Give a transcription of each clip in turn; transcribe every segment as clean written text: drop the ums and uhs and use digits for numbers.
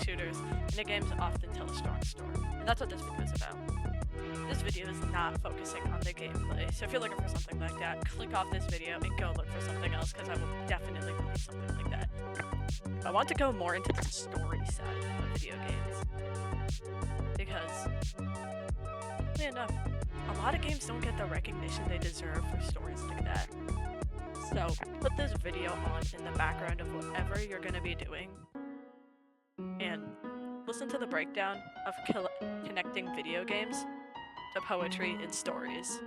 shooters, indie games often tell a strong story, and that's what this video is about. This video is not focusing on the gameplay, so if you're looking for something like that, click off this video and go look for something else, because I will definitely release something like that. I want to go more into the story side of video games, because, weirdly enough, a lot of games don't get the recognition they deserve for stories like that. So, put this video on in the background of whatever you're going to be doing, and listen to the breakdown of connecting video games to poetry and stories.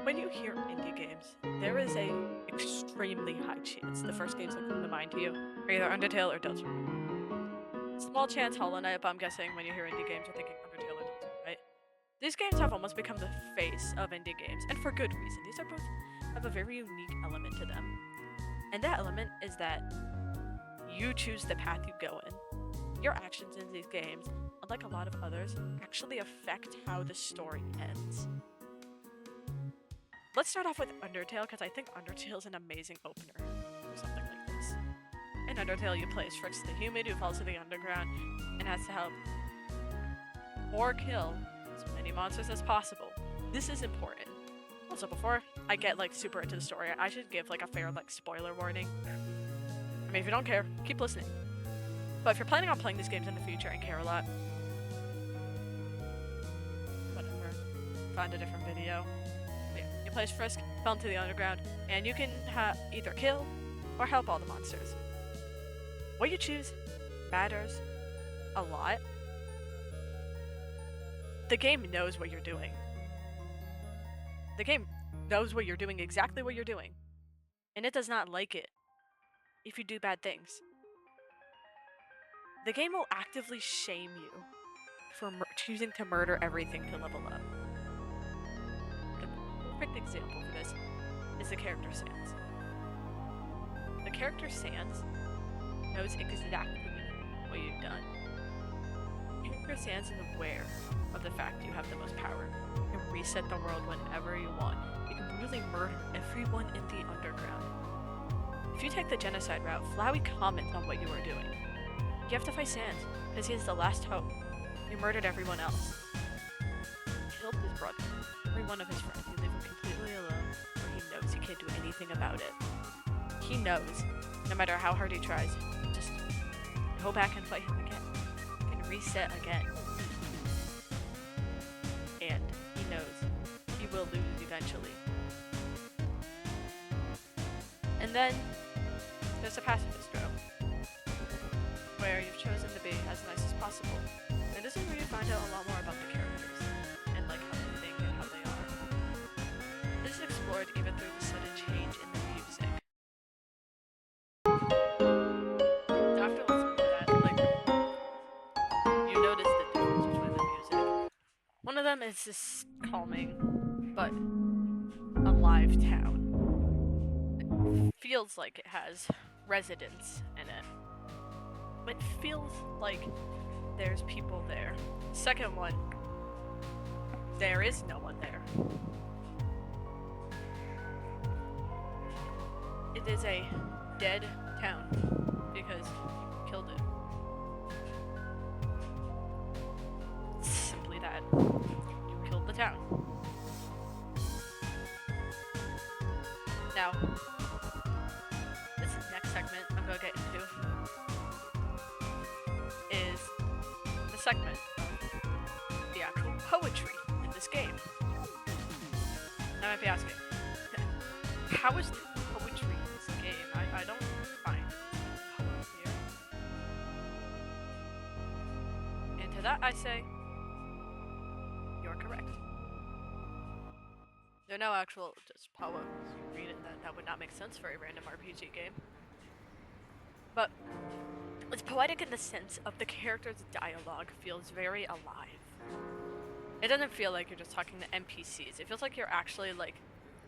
When you hear indie games, there is a extremely high chance the first games that come to mind to you are either Undertale or Delta. Small chance Hollow Knight, but I'm guessing when you hear indie games, you're thinking Undertale or Delta, right? These games have almost become the face of indie games, and for good reason. These are both have a very unique element to them. And that element is that you choose the path you go in. Your actions in these games, unlike a lot of others, actually affect how the story ends. Let's start off with Undertale, because I think Undertale is an amazing opener for something like this. In Undertale, you play as Fricks the Human who falls to the underground and has to help or kill as many monsters as possible. This is important. Also, before I get super into the story, I should give a fair spoiler warning. I mean, if you don't care, keep listening. But if you're planning on playing these games in the future and care a lot, whatever, find a different video. But yeah, you play as Frisk, fell into the underground, and you can either kill or help all the monsters. What you choose matters a lot. The game knows what you're doing. The game knows what you're doing, exactly what you're doing. And it does not like it if you do bad things. The game will actively shame you for choosing to murder everything to level up. The perfect example for this is the character Sans. The character Sans knows exactly what you've done. Character Sans is aware of the fact you have the most power. You can reset the world whenever you want. You can really murder everyone in the underground. If you take the genocide route, Flowey comments on what you are doing. You have to fight Sans, because he is the last hope. You murdered everyone else. He killed his brother, every one of his friends. You leave him completely alone, where he knows he can't do anything about it. He knows, no matter how hard he tries, just go back and fight him again. You can reset again. And he knows he will lose eventually. And then there's a pacifist route, where you've chosen to be as nice as possible. And this is where you find out a lot more about the characters, and how they think and how they are. This is explored even through the sudden change in the music. So after listening to that, you notice the difference between the music. One of them is this calming, but alive town. It feels like it has residents in it. It feels like there's people there. Second one, there is no one there. It is a dead town because you killed it. Simply that. You killed the town. Now, this next segment I'm going to get into is the segment of the actual poetry in this game. Now I might be asking, how is there poetry in this game? I don't find poem here. And to that I say, you're correct. There are no actual just poems. You read it, that would not make sense for a random RPG game. But it's poetic in the sense of the character's dialogue feels very alive. It doesn't feel like you're just talking to NPCs. It feels like you're actually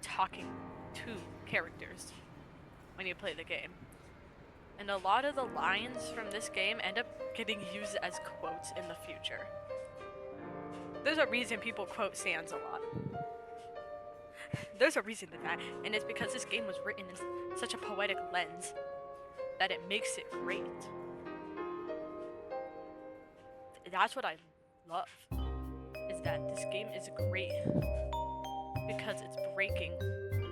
talking to characters when you play the game. And a lot of the lines from this game end up getting used as quotes in the future. There's a reason people quote Sans a lot. there's a reason to that, and it's because this game was written in such a poetic lens that it makes it great. That's what I love, is that this game is great because it's breaking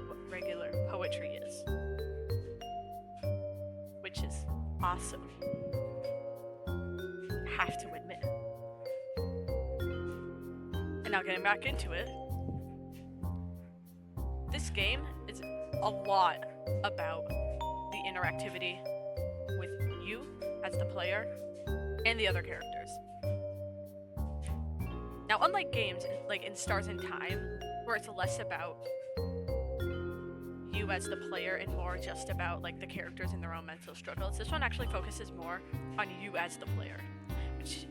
what regular poetry is, which is awesome. Have to admit. And now getting back into it, this game is a lot about the interactivity with you as the player and the other characters. Now, unlike games like in Stars in Time, where it's less about you as the player and more just about like the characters and their own mental struggles, this one actually focuses more on you as the player, which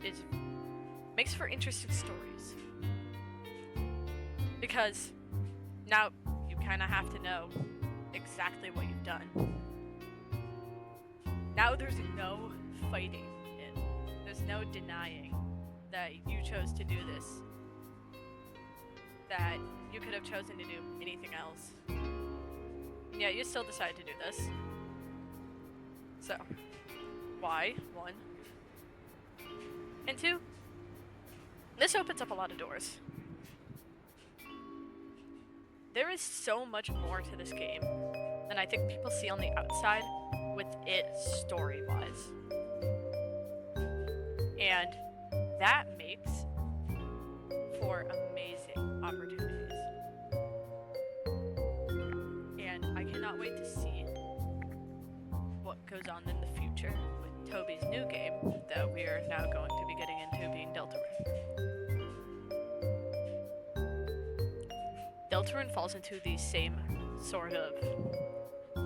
makes for interesting stories. Because now you kind of have to know exactly what you've done. Now there's no fighting it. There's no denying that you chose to do this. That you could have chosen to do anything else. And yet you still decided to do this. So, why? 1. And 2, this opens up a lot of doors. There is so much more to this game than I think people see on the outside with it story-wise. And that makes for amazing opportunities. And I cannot wait to see what goes on in the future with Toby's new game that we are now going to be getting into, being Deltarune. Deltarune falls into the same sort of,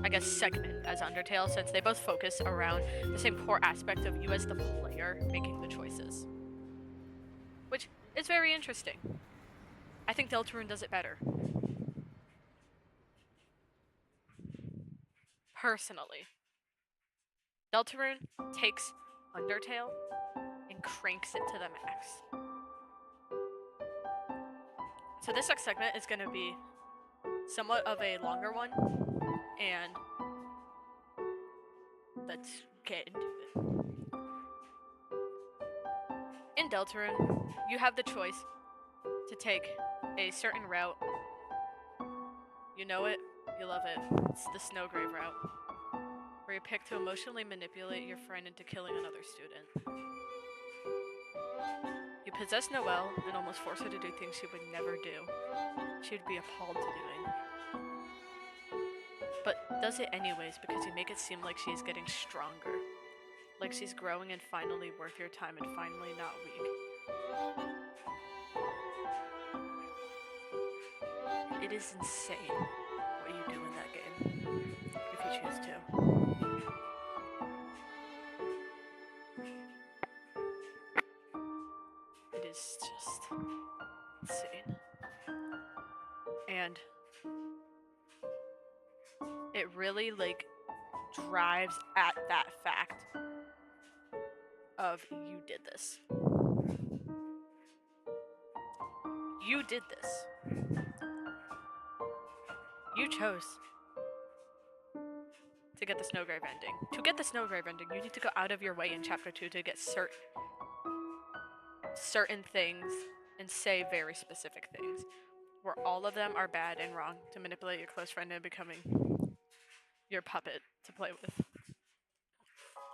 I guess, segment as Undertale, since they both focus around the same core aspect of you as the player making the choices. Which is very interesting. I think Deltarune does it better. Personally. Deltarune takes Undertale and cranks it to the max. So this next segment is going to be somewhat of a longer one, and let's get into it. In Deltarune, you have the choice to take a certain route. You know it, you love it. It's the Snowgrave route, where you pick to emotionally manipulate your friend into killing another student. You possess Noelle and almost force her to do things she would never do. She would be appalled to doing. But does it anyways because you make it seem like she's getting stronger. Like she's growing and finally worth your time and finally not weak. It is insane what you do in that game, if you choose to. It is just insane. And it really, like, drives at that fact of you did this. You did this. You chose to get the Snowgrave ending. To get the Snowgrave ending, you need to go out of your way in Chapter 2 to get certain things and say very specific things, where all of them are bad and wrong to manipulate your close friend into becoming your puppet to play with.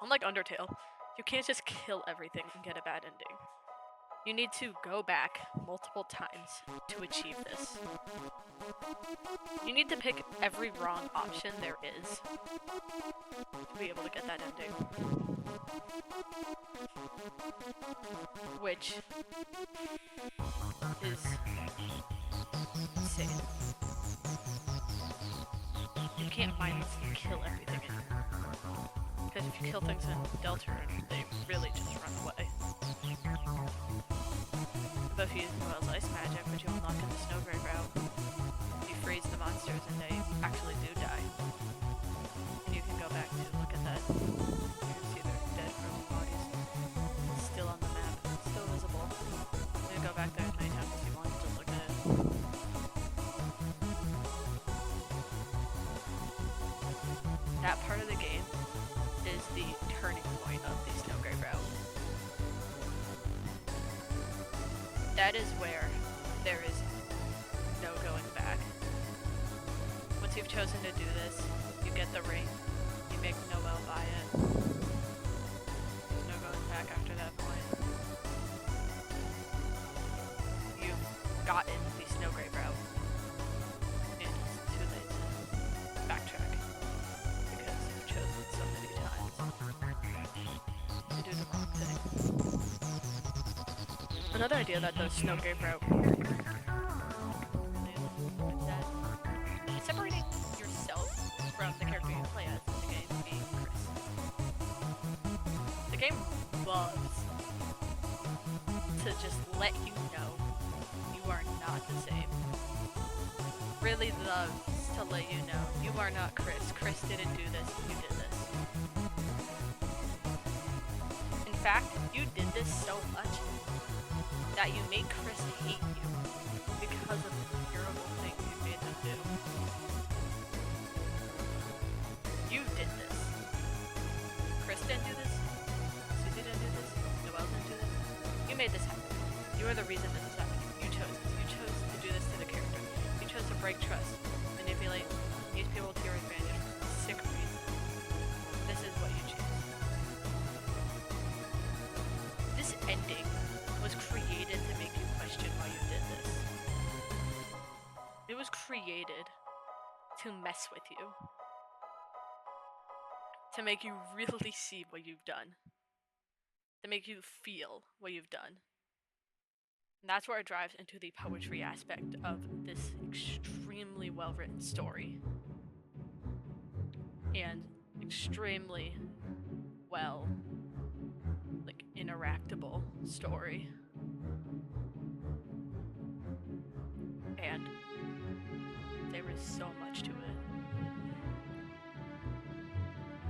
Unlike Undertale, you can't just kill everything and get a bad ending. You need to go back multiple times to achieve this. You need to pick every wrong option there is to be able to get that ending. Which is insane. You can't mindlessly kill everything in here. Because if you kill things in Deltarune, they really just run away. But if you use Noelle's ice magic, which you unlock in the Snowgrave route, you freeze the monsters and they actually do die. And you can go back to look at that. You can see their dead frozen bodies still on the map, still visible. You can go back there as many times as you want to look at it. that is where there is no going back. Once you've chosen to do this, you get the ring, you make Noelle buy it. There's no going back after that point. You've gotten the Snowgrave route, and it's too late to backtrack because you've chosen so many times to do the wrong thing. Another idea that the Snowgrave route is that separating yourself from the character you play as in the game being Chris. The game loves to just let you know you are not the same. Really loves to let you know you are not Chris. Chris didn't do this, you did this. In fact, you did this so much that you made Chris hate you because of the terrible things you made them do. You did this. Chris didn't do this. Susie didn't do this. Noelle didn't do this. You made this happen. You are the reason this is happening. You chose this. You chose to do this to the character. You chose to break trust, manipulate, use people to your advantage for a sick reason. This is what you choose. This ending was created to make you question why you did this. It was created to mess with you. To make you really see what you've done. To make you feel what you've done. And that's where it drives into the poetry aspect of this extremely well-written story. And extremely interactable story. And there is so much to it.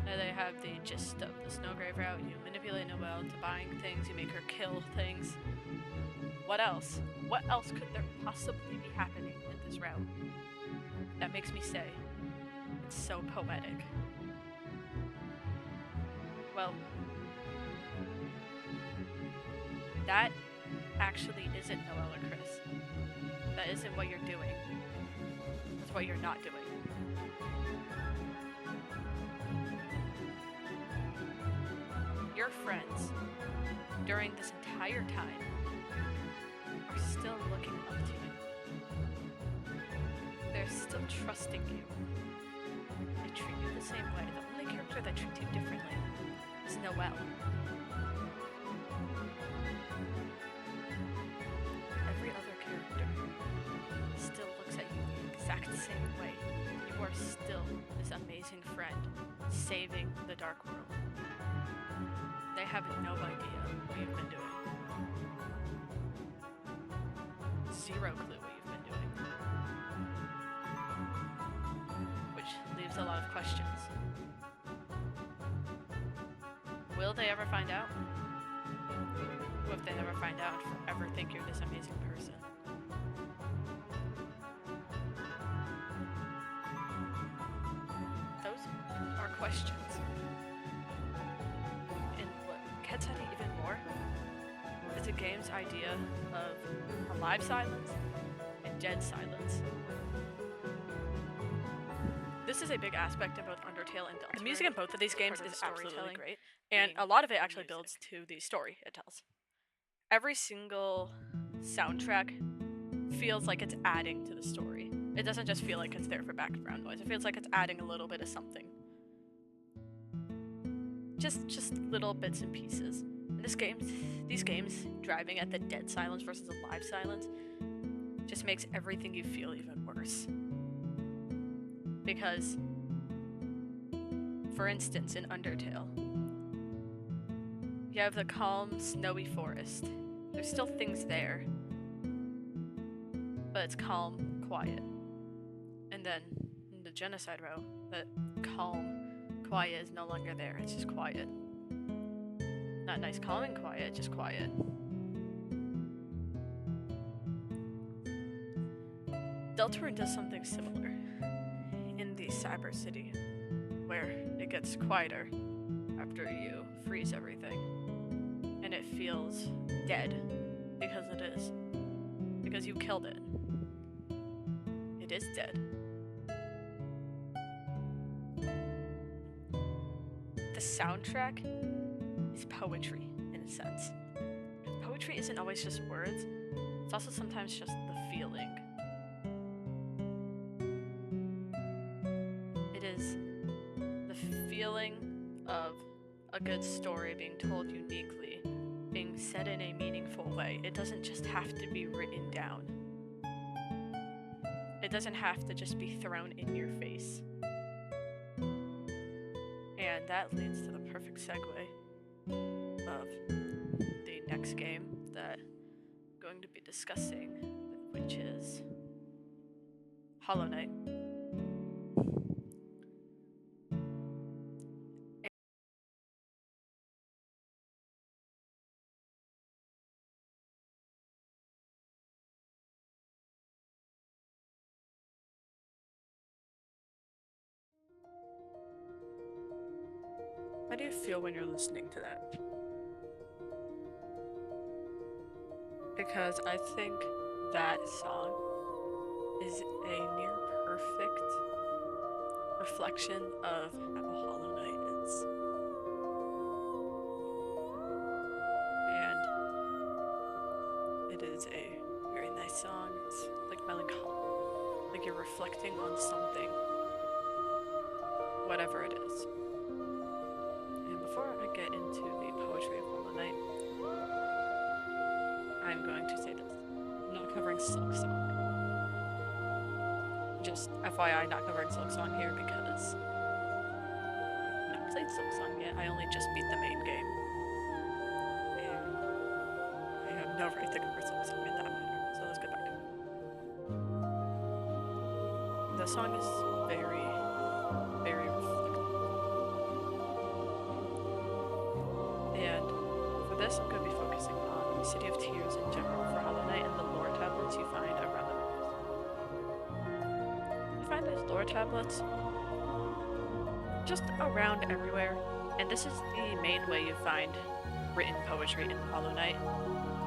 And they have the gist of the Snowgrave route. You manipulate Noelle into buying things, you make her kill things. What else? What else could there possibly be happening in this route? That makes me say, it's so poetic. Well, that actually isn't Noelle or Chris. That isn't what you're doing. It's what you're not doing. Your friends, during this entire time, are still looking up to you. They're still trusting you. They treat you the same way. The only character that treats you differently is Noelle. Every other character still looks at you the exact same way. You are still this amazing friend, saving the Dark World. They have no idea what you've been doing. Zero clue what you've been doing. Which leaves a lot of questions. Will they ever find out? What if they never find out and forever think you're this amazing person? Those are questions. Gets at it even more is the game's idea of alive silence and dead silence. This is a big aspect in both Undertale and Delta. The music in both of these games is absolutely great, and a lot of it actually builds to the story it tells. Every single soundtrack feels like it's adding to the story. It doesn't just feel like it's there for background noise. It feels like it's adding a little bit of something. Just little bits and pieces. And these games, driving at the dead silence versus alive silence, just makes everything you feel even worse. Because, for instance, in Undertale, you have the calm, snowy forest. There's still things there, but it's calm, quiet. And then, in the genocide route, that calm, quiet is no longer there, it's just quiet. Not nice, calm and quiet, just quiet. Deltarune does something similar in the Cyber City, where it gets quieter after you freeze everything, and it feels dead Because it is. Because you killed it. It is dead. The soundtrack is poetry, in a sense. Poetry isn't always just words, it's also sometimes just the feeling. It is the feeling of a good story being told uniquely, being said in a meaningful way. It doesn't just have to be written down. It doesn't have to just be thrown in your face. And that leads to the perfect segue of the next game that I'm going to be discussing, which is Hollow Knight. How do you feel when you're listening to that? Because I think that song is a near perfect reflection of how Hollow Knight is. And it is a very nice song. It's like melancholic, like you're reflecting on something, whatever it is. And before I get into the poetry of Hollow Knight, I'm going to say this. I'm not covering Silk Song. Just FYI, not covering Silk Song here because I've not played Silk Song yet. I only just beat the main game. And I have no right to cover Silk Song in that matter. So let's get back to it. The song is very, very reflective. And for this, I'm going to be focusing on the City of Tears in general for Hollow Knight and the lore tablets you find around the maps. You find those lore tablets just around everywhere, and this is the main way you find written poetry in Hollow Knight.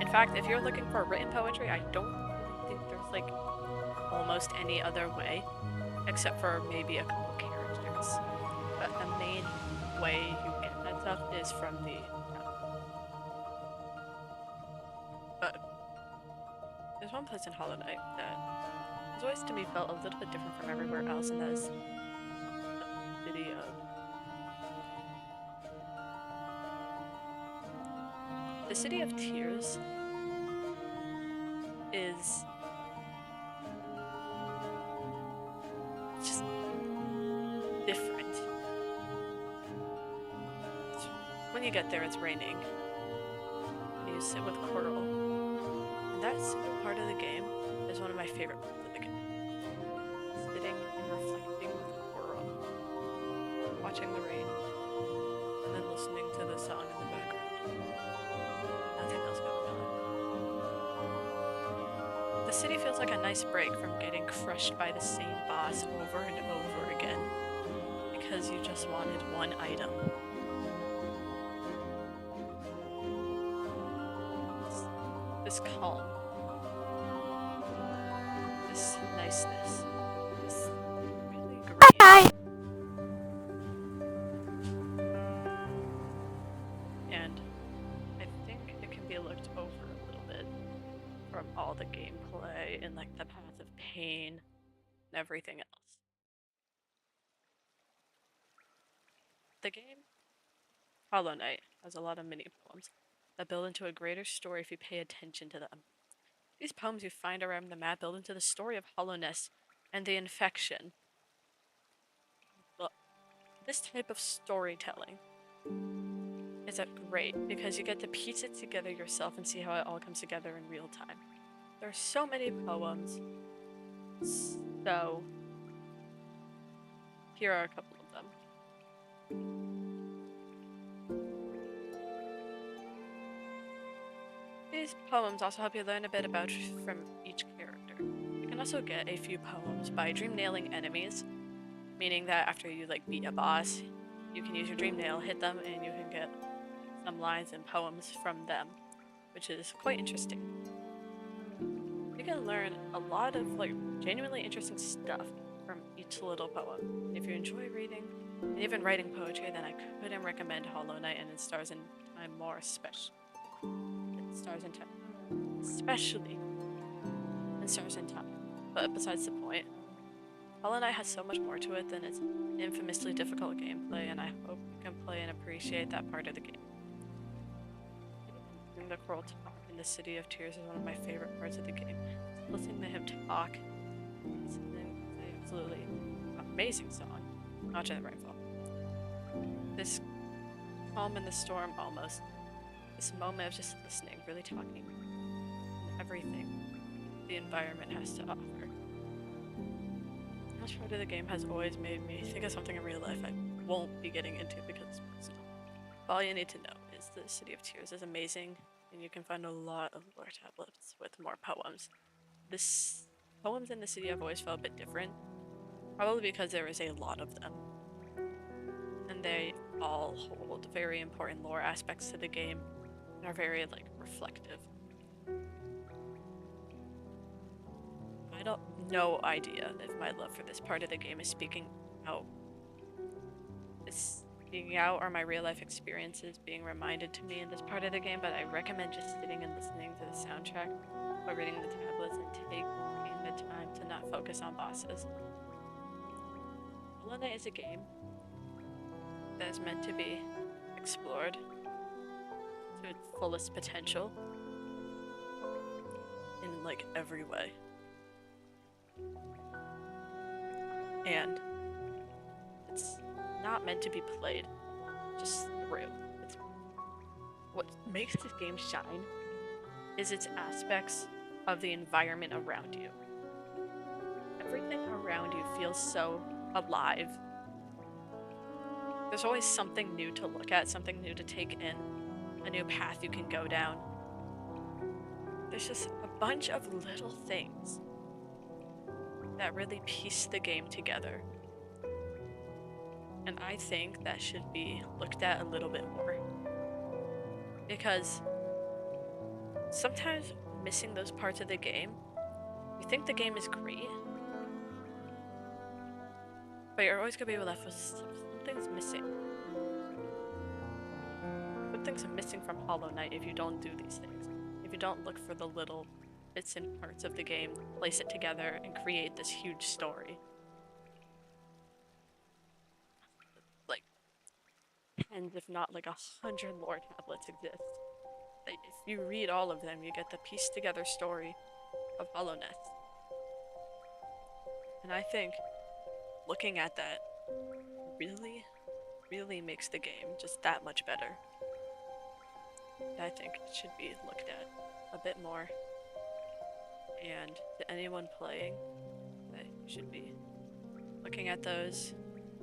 In fact, if you're looking for written poetry, I don't really think there's like almost any other way, except for maybe a couple characters. But the main way you get that stuff is from the But there's one place in Hollow Knight that has always to me felt a little bit different from everywhere else, and that is the city of... The City of Tears is just different. When you get there, it's raining. And you sit with Coral. And that single part of the game is one of my favorite parts of the game. Sitting and reflecting with Coral, watching the rain, and then listening to the song in the background. Nothing else going on. The city feels like a nice break from getting crushed by the same boss over and over again, because you just wanted one item. This calm, this niceness, this really great. And I think it can be looked over a little bit from all the gameplay and like the path of pain and everything else. The game, Hollow Knight, has a lot of mini poems that build into a greater story if you pay attention to them. These poems you find around the map build into the story of hollowness and the infection. Well, this type of storytelling is great because you get to piece it together yourself and see how it all comes together in real time. There are so many poems, so here are a couple of them. These poems also help you learn a bit about from each character. You can also get a few poems by dream nailing enemies, meaning that after you like beat a boss, you can use your dream nail, hit them, and you can get some lines and poems from them. which is quite interesting. You can learn a lot of like genuinely interesting stuff from each little poem. If you enjoy reading and even writing poetry, then I couldn't recommend Hollow Knight and its Stars in Time more, especially. Stars in Time. Especially in Stars in Time. But besides the point, Hollow Knight has so much more to it than its infamously difficult gameplay, and I hope you can play and appreciate that part of the game. Hearing the Coral talk in the City of Tears is one of my favorite parts of the game. Listening to him talk is an absolutely amazing song. Not to the Rainfall. This calm in the storm almost. This moment of just listening, really talking, and everything the environment has to offer. That part of the game has always made me think of something in real life I won't be getting into because it's personal. All you need to know is the City of Tears is amazing, and you can find a lot of lore tablets with more poems. This poems in the city have always felt a bit different, probably because there is a lot of them, and they all hold very important lore aspects to the game and are very like reflective. I don't no idea if my love for this part of the game is speaking out. It's speaking out or my real life experiences being reminded to me in this part of the game, but I recommend just sitting and listening to the soundtrack or reading the tablets and taking the time to not focus on bosses. Hollow Knight is a game that is meant to be explored to its fullest potential in like every way. And it's not meant to be played just through. It's what makes this game shine is its aspects of the environment around you. Everything around you feels so alive. There's always something new to look at, something new to take in, a new path you can go down. There's just a bunch of little things that really piece the game together. And I think that should be looked at a little bit more. Because sometimes missing those parts of the game, you think the game is great, but you're always gonna be left with something's missing. Something's missing from Hollow Knight if you don't do these things. If you don't look for the little bits and parts of the game, place it together, and create this huge story. Like, tens, if not like 100 lore tablets exist. That if you read all of them, you get the pieced together story of Hollow Knight. And I think looking at that really makes the game just that much better. I think it should be looked at a bit more. And to anyone playing, that you should be looking at those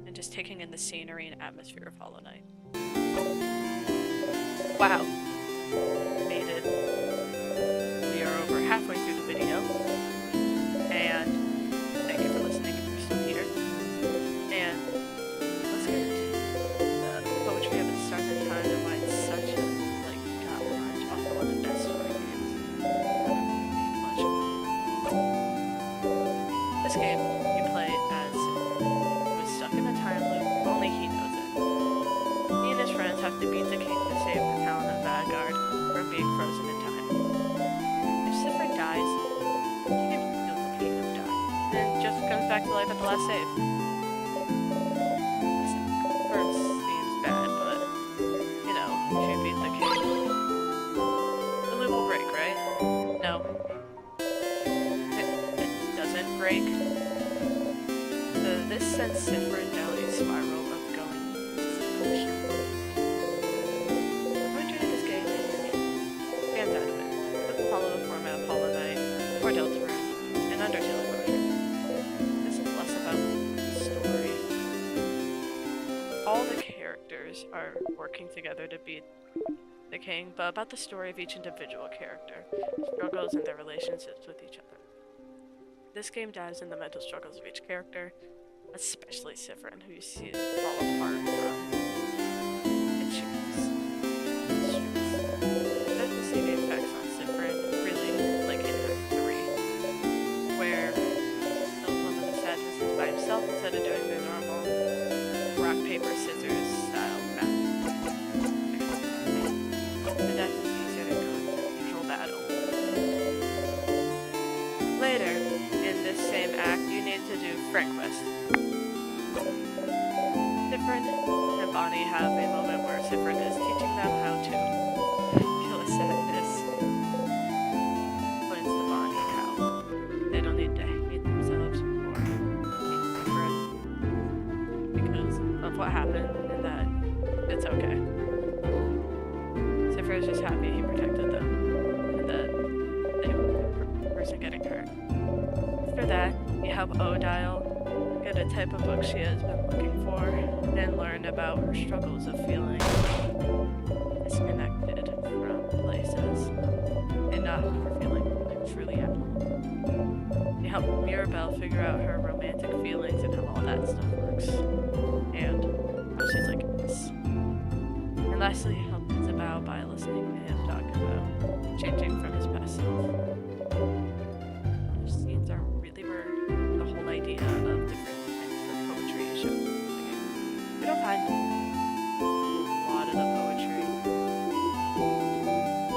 and just taking in the scenery and atmosphere of Hollow Knight. Wow. Made it. We are over halfway through the video. And thank you for listening if you're still here. And let's get into the poetry of its Stars in Time and why it's such a god punch off of one of the best story games. This game, you play as who is stuck in a time loop, only he knows it. He and his friends have to beat the king to save the town of Vanguard from being frozen in time. If Sifra dies, he can feel the pain of dying, and just comes back to life at the last save. This first seems bad, but, you know, if you beat the king, the loop will break, right? No. It doesn't break. This sends Sifra down a spiral of going pure. The poetry of this game is unique. Stands out of it. It doesn't follow the format of Hollow Knight or Deltarune and Undertale poetry. This is less about the story. All the characters are working together to beat the king, but about the story of each individual character, struggles and their relationships with each other. This game dives in the mental struggles of each character, especially Sifrin, who you see fall apart from issues. There's the CD effects happy he protected them and that they were the person getting hurt. After that, you help Odile get a type of book she has been looking for and learn about her struggles of feeling disconnected from places and not ever feeling like truly at home. You help Mirabelle figure out her romantic feelings and how all that stuff works and how she's like this. And lastly, you help Isabel by listening to him talk about changing from his past self. Those scenes are really weird. The whole idea of different kinds of poetry is shown in the game. We don't find a lot of the poetry.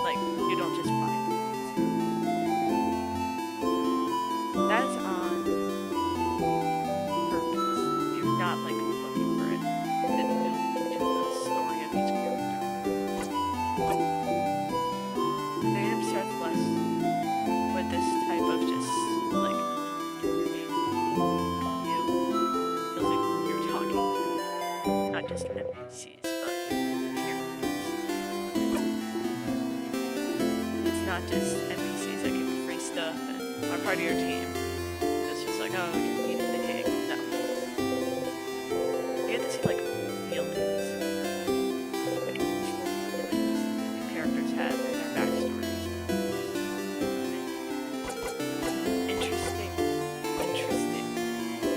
Like, you don't just find it. That's on purpose. You're not like looking for it. It's built into the story of each character. The game starts less with this type of just like you feels like you're talking, not just NPCs, but characters. It's not just NPCs that give you free stuff and are part of your team. It's just like, oh, you're eating the cake. No. You get to see like feelings. Like feelings the characters have and their backstories. Interesting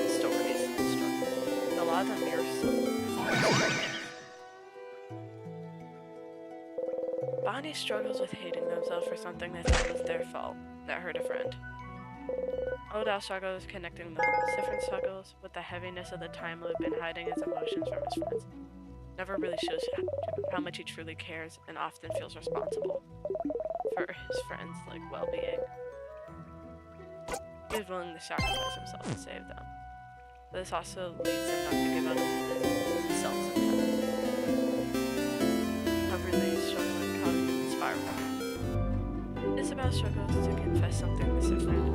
stories and struggles. And a lot of them mirror some. Bonnie struggles with hating themselves for something they thought was their fault that hurt a friend. Odile struggles connecting the different struggles with the heaviness of the time loop and hiding his emotions from his friends. Never really shows how much he truly cares and often feels responsible for his friends' like well-being. He is willing to sacrifice himself to save them. But this also leads him not to give up himself sometimes. I'm really struggling caught in the spiral. Isabel struggles to confess something to his friend.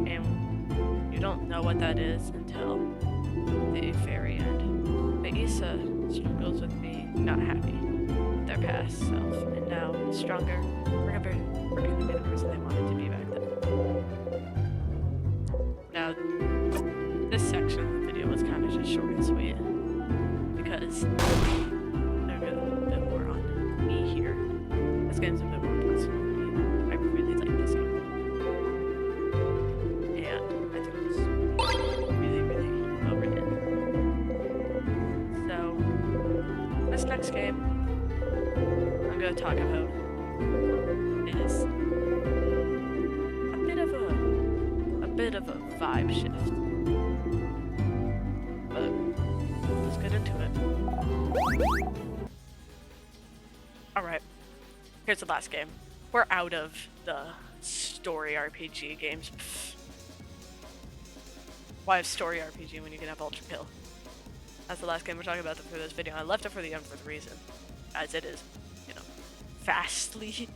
And you don't know what that is until the very end. But Issa struggles with being not happy with their past self and now is stronger, forgetting to be the person they wanted to be back then. Now, this section of the video was kind of just short and sweet because I got a little bit more on me here. This game's a bit more personal to me. I really like this game. And I think it's really, really well written. So, this next game I'm going to talk about is a bit of a vibe shift. But let's get into it. Alright, here's the last game. We're out of the story RPG games. Pfft. Why have story RPG when you can have Ultra Kill? That's the last game we're talking about for this video. I left it for the end for the reason, as it is, you know, vastly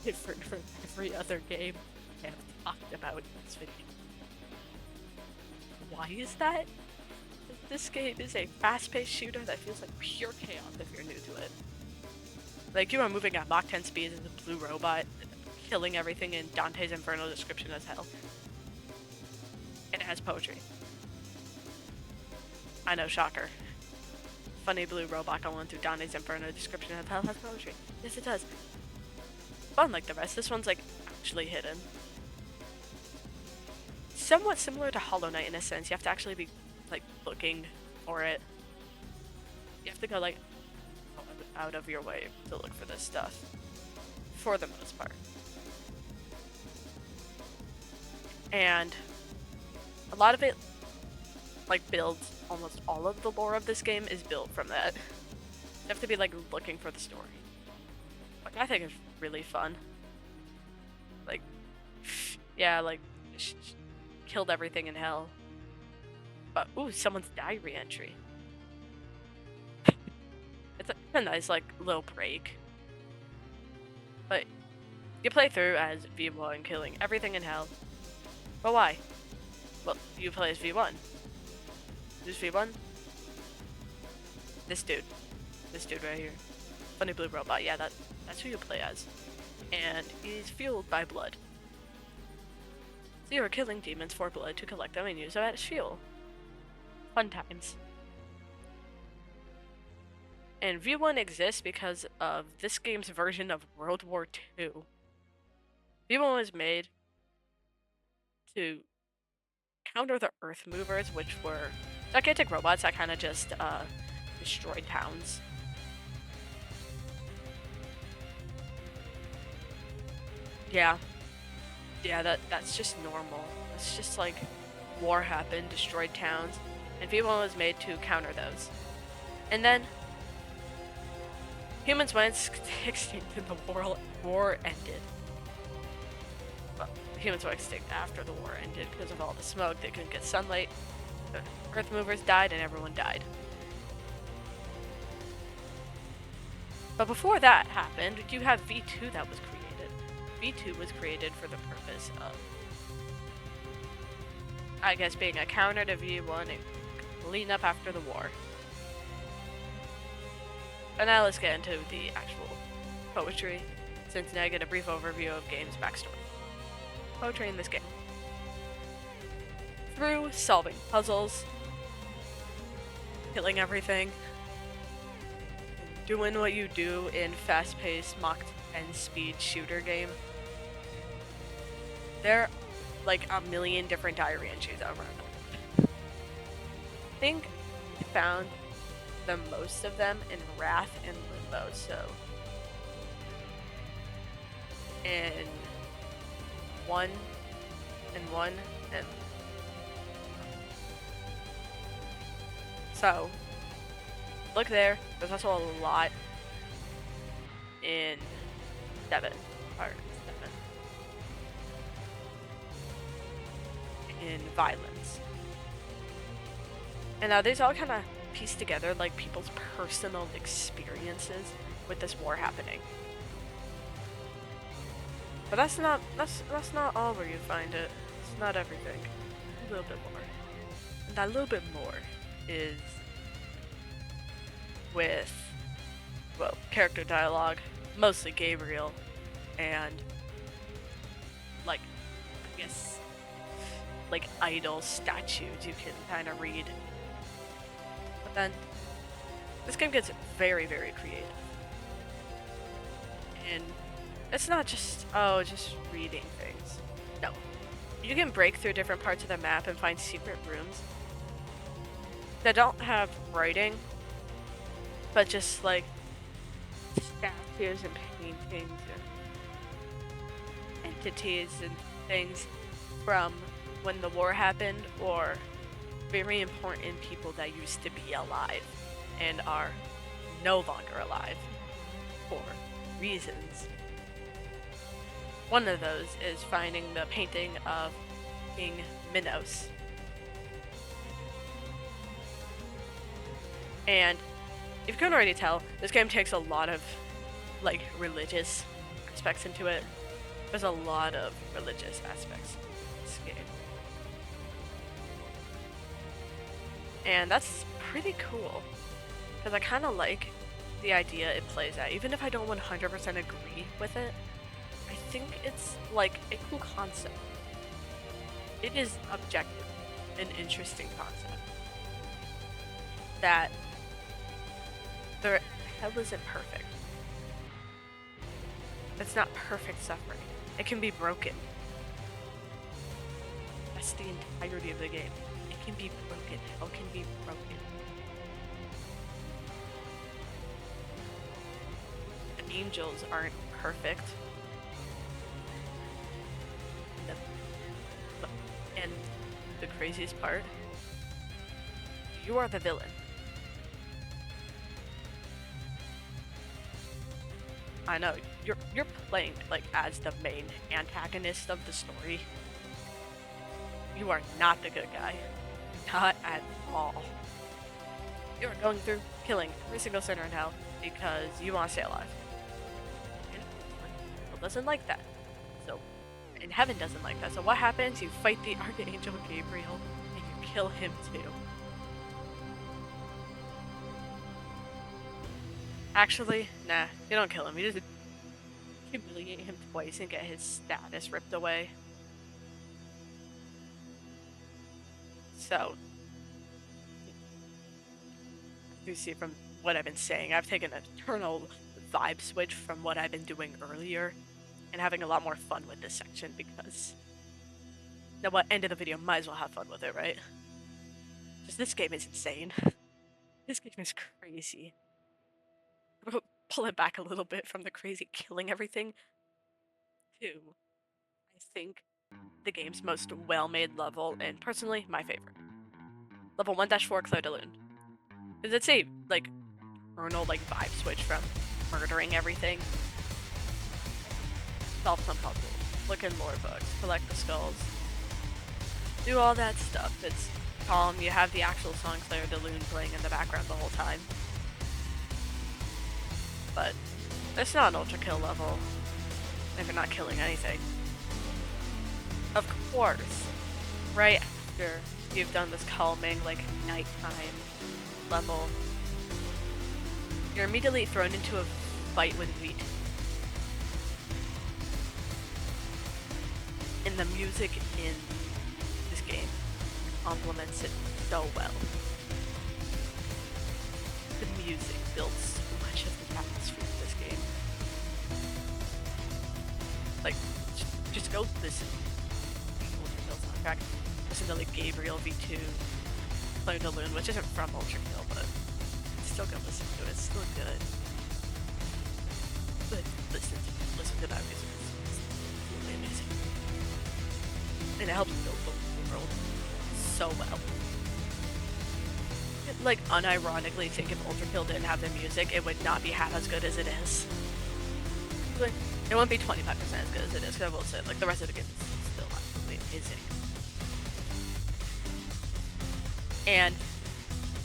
different from every other game I have talked about in this video. Why is that? This game is a fast-paced shooter that feels like pure chaos if you're new to it. Like, you are moving at Mach 10 speed as a blue robot, killing everything in Dante's Inferno description as hell. And it has poetry. I know, shocker. Funny blue robot going through Dante's Inferno description as hell has poetry. Yes, it does. But unlike the rest, this one's, like, actually hidden. Somewhat similar to Hollow Knight in a sense. You have to actually be, like, looking for it. You have to go, like, out of your way to look for this stuff. For the most part. And a lot of it, like, builds almost all of the lore of this game is built from that. You have to be, like, looking for the story. Like, I think it's really fun. Like, yeah, like, killed everything in hell. But, ooh, someone's diary entry. It's a nice, like, little break. But you play through as V1, killing everything in hell. But why? Well, you play as V1. Who's V1? This dude. This dude right here. Funny blue robot. Yeah, that's who you play as, and he's fueled by blood. So you are killing demons for blood to collect them and use them as fuel. Fun times. And V1 exists because of this game's version of World War II. V1 was made to counter the Earth Movers, which were gigantic robots that kind of just destroyed towns. Yeah, that's just normal. It's just like war happened, destroyed towns, and V1 was made to counter those. And then humans went extinct and the war ended. Well, humans went extinct after the war ended because of all the smoke. They couldn't get sunlight. The Earth Movers died and everyone died. But before that happened, you have V2 that was created. V2 was created for the purpose of, I guess, being a counter to V1 and clean up after the war. And now let's get into the actual poetry, since now I get a brief overview of game's backstory. Poetry in this game. Through solving puzzles, killing everything, doing what you do in fast-paced Mach 10 speed shooter game, there are like a million different diary entries around. I think I found the most of them in Wrath and Limbo, so in one and so look there. There's also a lot in 7. In Violence. And now these all kind of piece together like people's personal experiences with this war happening. But that's not all where you find it. It's not everything. A little bit more. And that little bit more is with, well, character dialogue, mostly Gabriel, and like, I guess, like idol statues you can kind of read. But then this game gets very, very creative. And it's not just, just reading things. No. You can break through different parts of the map and find secret rooms that don't have writing, but just like statues and paintings and entities and things from when the war happened, or very important people that used to be alive and are no longer alive for reasons. One of those is finding the painting of King Minos. And if you couldn't already tell, this game takes a lot of like religious aspects into it. There's a lot of religious aspects in this game. And that's pretty cool, because I kind of like the idea it plays at. Even if I don't 100% agree with it, I think it's like a cool concept. It is objective, an interesting concept. That the hell isn't perfect. It's not perfect suffering. It can be broken. That's the entirety of the game. It can be broken. Hell can be broken. The angels aren't perfect. And the craziest part, you are the villain. I know, you're playing like as the main antagonist of the story. You are not the good guy. Not at all. You are going through killing every single sinner in hell because you want to stay alive. And hell doesn't like that. So, and heaven doesn't like that. So what happens? You fight the Archangel Gabriel and you kill him too. Actually, nah, you don't kill him. You just humiliate him twice and get his status ripped away. So, as you see from what I've been saying, I've taken an eternal vibe switch from what I've been doing earlier and having a lot more fun with this section because, you know what, end of the video, might as well have fun with it, right? Just this game is insane. This game is crazy. Pull it back a little bit from the crazy killing everything to, I think, the game's most well-made level, and personally, my favorite. Level 1-4 Claire de Lune. Because it's a, like, eternal, like, vibe switch from murdering everything. Solve some puzzles, look in lore books, collect the skulls, do all that stuff. It's calm, you have the actual song Claire de Lune playing in the background the whole time. But it's not an ultra kill level if you're not killing anything. Of course, right after you've done this calming, like, nighttime level, you're immediately thrown into a fight with Vit. And the music in this game complements it so well. The music builds so much of the atmosphere of this game. Like, just go listen to the Ultra Kill soundtrack. Listen to, like, Gabriel V2, Claire de Lune, which isn't from Ultra Kill, but still go listen to it. It's still good. But listen to that music. It's really amazing. And it helps build the world so well. Like, unironically think if Ultra Kill didn't have the music, it would not be half as good as it is. Like, it wouldn't be 25% as good as it is, because I will say, like, the rest of the game is still absolutely amazing. And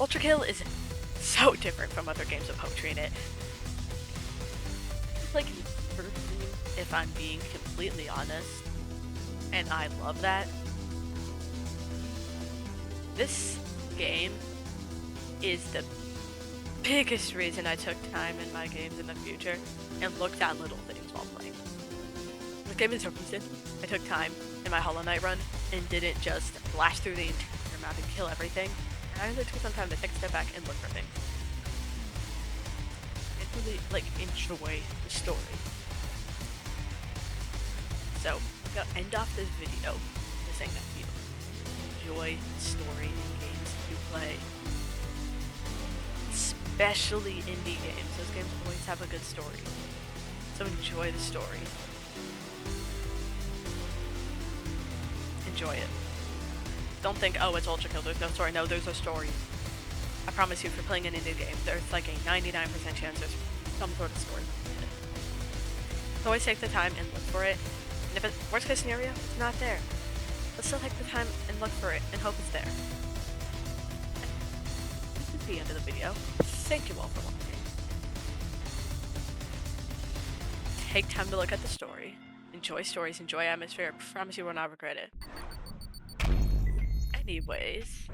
Ultra Kill is so different from other games with poetry in it. It's like, if I'm being completely honest, and I love that, this game is the biggest reason I took time in my games in the future and looked at little things while playing. This game is a reason I took time in my Hollow Knight run and didn't just blast through the entire map and kill everything. And I really took some time to take a step back and look for things. And really, like, enjoy the story. So, I'm gonna end off this video by saying that you enjoy the story in games you play. Especially indie games. Those games always have a good story. So enjoy the story. Enjoy it. Don't think, oh, it's Ultra Kill, there's no story. No, there's a story. I promise you, if you're playing an indie game, there's like a 99% chance there's some sort of story. So always take the time and look for it. And if it's worst case scenario, it's not there. But still take the time and look for it and hope it's there. This is the end of the video. Thank you all for watching. Take time to look at the story. Enjoy stories, enjoy atmosphere. I promise you will not regret it. Anyways,